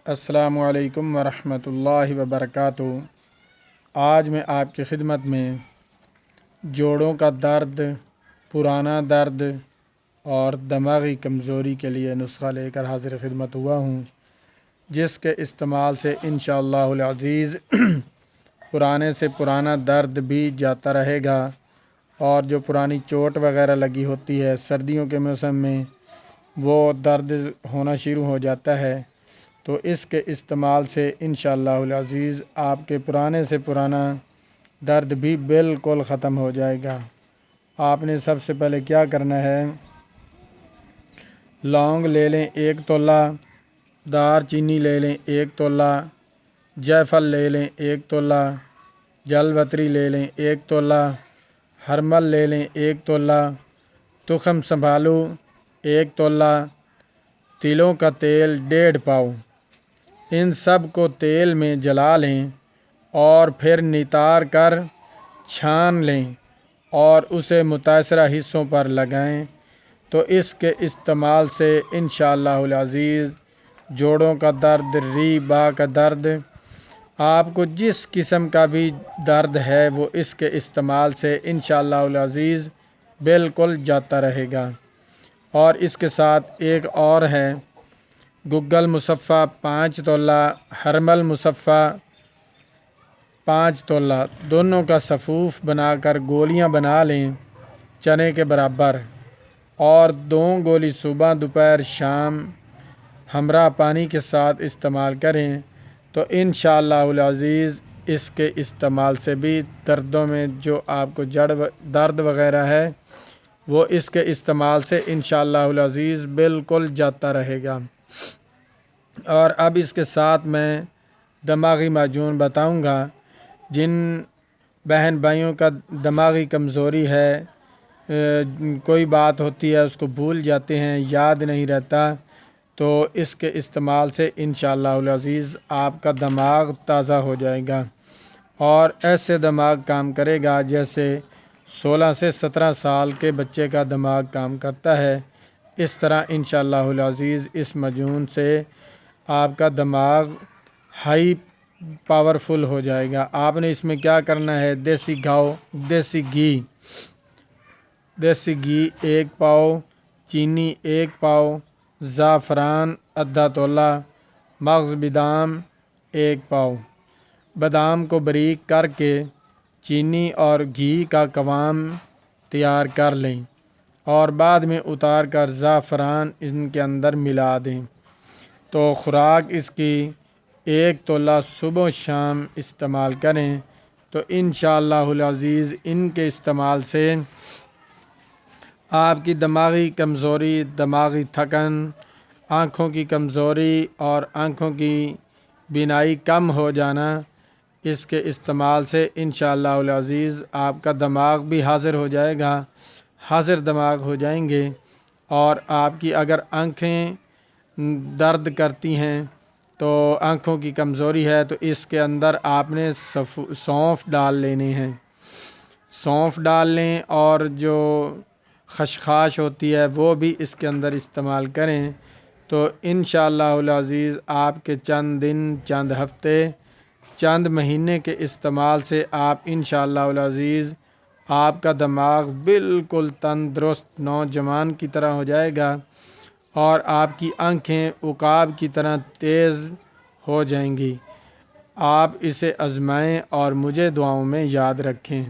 السلام علیکم ورحمۃ اللہ وبرکاتہ۔ آج میں آپ کی خدمت میں جوڑوں کا درد، پرانا درد اور دماغی کمزوری کے لیے نسخہ لے کر حاضر خدمت ہوا ہوں، جس کے استعمال سے انشاءاللہ العزیز پرانے سے پرانا درد بھی جاتا رہے گا، اور جو پرانی چوٹ وغیرہ لگی ہوتی ہے سردیوں کے موسم میں وہ درد ہونا شروع ہو جاتا ہے، تو اس کے استعمال سے انشاءاللہ العزیز آپ کے پرانے سے پرانا درد بھی بالکل ختم ہو جائے گا۔ آپ نے سب سے پہلے کیا کرنا ہے، لونگ لے لیں 1 تولہ، دار چینی لے لیں 1 تولہ، جیفل لے لیں 1 تولہ، جل وتری لے لیں 1 تولہ، ہرمل لے لیں 1 تولہ، تخم سنبھالو 1 تولہ، تلوں کا تیل 1.5 پاؤ۔ ان سب کو تیل میں جلا لیں اور پھر نتار کر چھان لیں اور اسے متاثرہ حصوں پر لگائیں، تو اس کے استعمال سے انشاءاللہ العزیز جوڑوں کا درد، ری باں کا درد، آپ کو جس قسم کا بھی درد ہے وہ اس کے استعمال سے انشاءاللہ العزیز بالکل جاتا رہے گا۔ اور اس کے ساتھ ایک اور ہے، گگل مصفہ 5 تولہ، ہرمل مصفہ 5 تولہ، دونوں کا صفوف بنا کر گولیاں بنا لیں چنے کے برابر، اور 2 گولی صبح دوپہر شام ہمراہ پانی کے ساتھ استعمال کریں، تو انشاءاللہ العزیز اس کے استعمال سے بھی دردوں میں جو آپ کو جڑ درد وغیرہ ہے وہ اس کے استعمال سے انشاءاللہ العزیز بالکل جاتا رہے گا۔ اور اب اس کے ساتھ میں دماغی معجون بتاؤں گا، جن بہن بھائیوں کا دماغی کمزوری ہے، کوئی بات ہوتی ہے اس کو بھول جاتے ہیں، یاد نہیں رہتا، تو اس کے استعمال سے انشاءاللہ العزیز آپ کا دماغ تازہ ہو جائے گا، اور ایسے دماغ کام کرے گا جیسے 16 سے 17 سال کے بچے کا دماغ کام کرتا ہے۔ اس طرح انشاءاللہ العزیز اس معجون سے آپ کا دماغ ہائی پاورفل ہو جائے گا۔ آپ نے اس میں کیا کرنا ہے، دیسی گھی 1 پاؤ، چینی 1 پاؤ، زعفران ½ تولہ، مغز بادام 1 پاؤ۔ بادام کو باریک کر کے چینی اور گھی کا قوام تیار کر لیں، اور بعد میں اتار کر زعفران ان کے اندر ملا دیں، تو خوراک اس کی 1 تولہ صبح و شام استعمال کریں، تو انشاءاللہ العزیز ان کے استعمال سے آپ کی دماغی کمزوری، دماغی تھکن، آنکھوں کی کمزوری اور آنکھوں کی بینائی کم ہو جانا، اس کے استعمال سے انشاءاللہ العزیز آپ کا دماغ بھی حاضر ہو جائے گا، حاضر دماغ ہو جائیں گے۔ اور آپ کی اگر آنکھیں درد کرتی ہیں، تو آنکھوں کی کمزوری ہے، تو اس کے اندر آپ نے سونف ڈال لینے ہیں، سونف ڈال لیں، اور جو خشخاش ہوتی ہے وہ بھی اس کے اندر استعمال کریں، تو انشاءاللہ العزیز آپ کے چند دن، چند ہفتے، چند مہینے کے استعمال سے آپ انشاءاللہ العزیز آپ کا دماغ بالکل تندرست نوجوان کی طرح ہو جائے گا، اور آپ کی آنکھیں عقاب کی طرح تیز ہو جائیں گی۔ آپ اسے آزمائیں اور مجھے دعاؤں میں یاد رکھیں۔